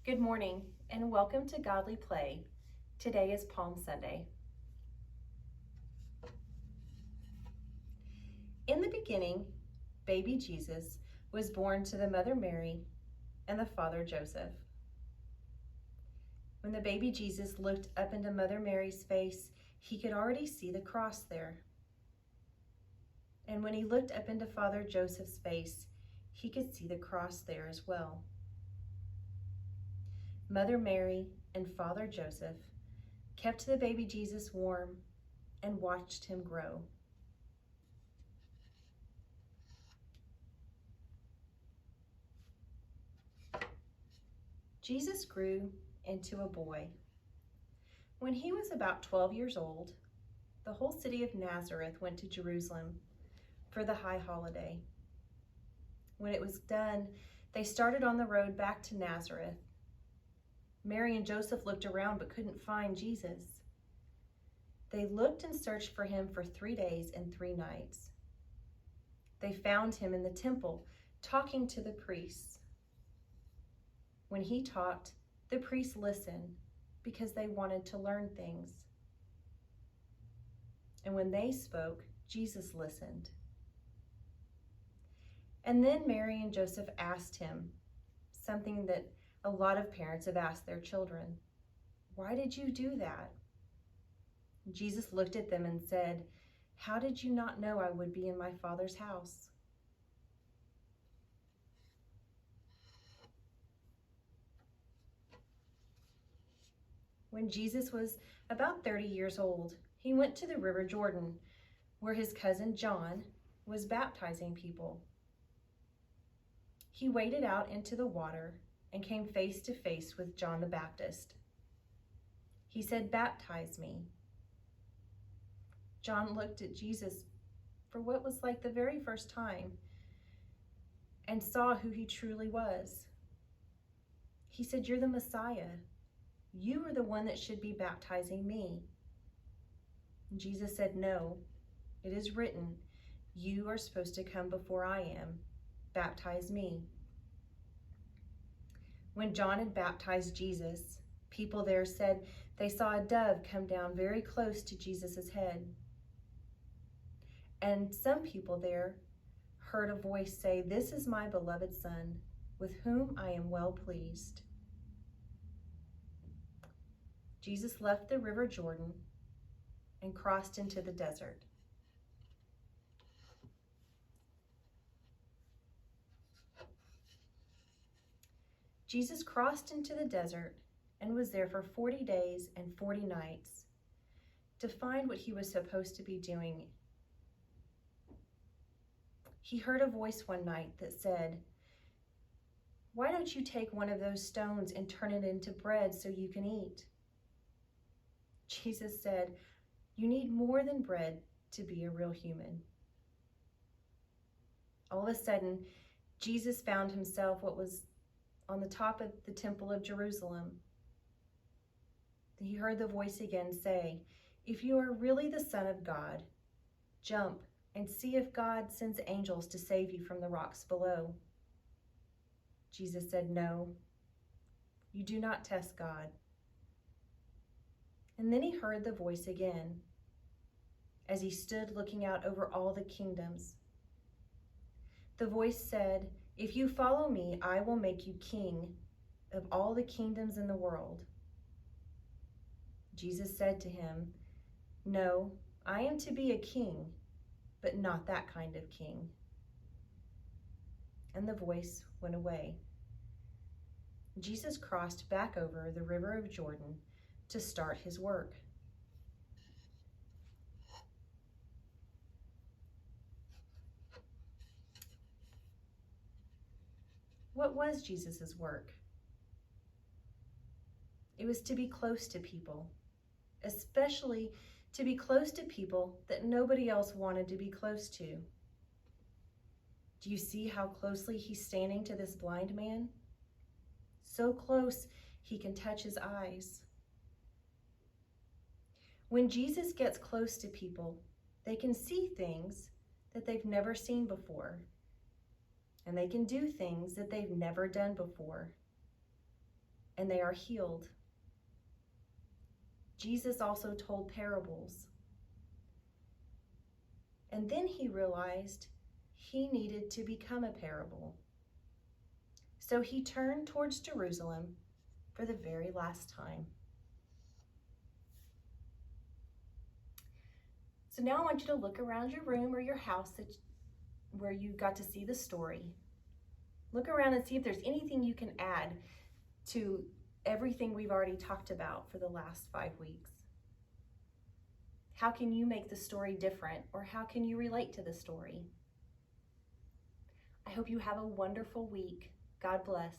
Good morning and welcome to Godly Play. Today is Palm Sunday. In the beginning, baby Jesus was born to the mother Mary and the father Joseph. When the baby Jesus looked up into Mother Mary's face, he could already see the cross there. And when he looked up into Father Joseph's face, he could see the cross there as well. Mother Mary and Father Joseph kept the baby Jesus warm and watched him grow. Jesus grew into a boy. When he was about 12 years old, the whole city of Nazareth went to Jerusalem for the high holiday. When it was done, they started on the road back to Nazareth. Mary and Joseph looked around but couldn't find Jesus. They looked and searched for him for 3 days and 3 nights. They found him in the temple, talking to the priests. When he talked, the priests listened because they wanted to learn things. And when they spoke, Jesus listened. And then Mary and Joseph asked him something that a lot of parents have asked their children. Why did you do that? Jesus looked at them and said, "How did you not know I would be in my Father's house?" When Jesus was about 30 years old, he went to the river Jordan, where his cousin John was baptizing people. He waded out into the water and came face to face with John the Baptist. He said, "Baptize me." John looked at Jesus for what was like the very first time and saw who he truly was. He said, "You're the Messiah. You are the one that should be baptizing me." And Jesus said, "No, it is written, you are supposed to come before I am. Baptize me." When John had baptized Jesus, people there said they saw a dove come down very close to Jesus' head. And some people there heard a voice say, "This is my beloved Son, with whom I am well pleased." Jesus left the river Jordan and crossed into the desert. Jesus crossed into the desert and was there for 40 days and 40 nights to find what he was supposed to be doing. He heard a voice one night that said, "Why don't you take one of those stones and turn it into bread so you can eat?" Jesus said, "You need more than bread to be a real human." All of a sudden, Jesus found himself what was on the top of the temple of Jerusalem. He heard the voice again say, "If you are really the Son of God, jump and see if God sends angels to save you from the rocks below." Jesus said, "No, you do not test God." And then he heard the voice again as he stood looking out over all the kingdoms. The voice said, "If you follow me, I will make you king of all the kingdoms in the world." Jesus said to him, "No, I am to be a king, but not that kind of king." And the voice went away. Jesus crossed back over the river of Jordan to start his work. What was Jesus' work? It was to be close to people, especially to be close to people that nobody else wanted to be close to. Do you see how closely he's standing to this blind man? So close he can touch his eyes. When Jesus gets close to people, they can see things that they've never seen before, and they can do things that they've never done before. and they are healed. Jesus also told parables. And then he realized he needed to become a parable. So he turned towards Jerusalem for the very last time. So now I want you to look around your room or your house where you got to see the story. Look around and see if there's anything you can add to everything we've already talked about for the last 5 weeks. How can you make the story different, or how can you relate to the story? I hope you have a wonderful week. God bless.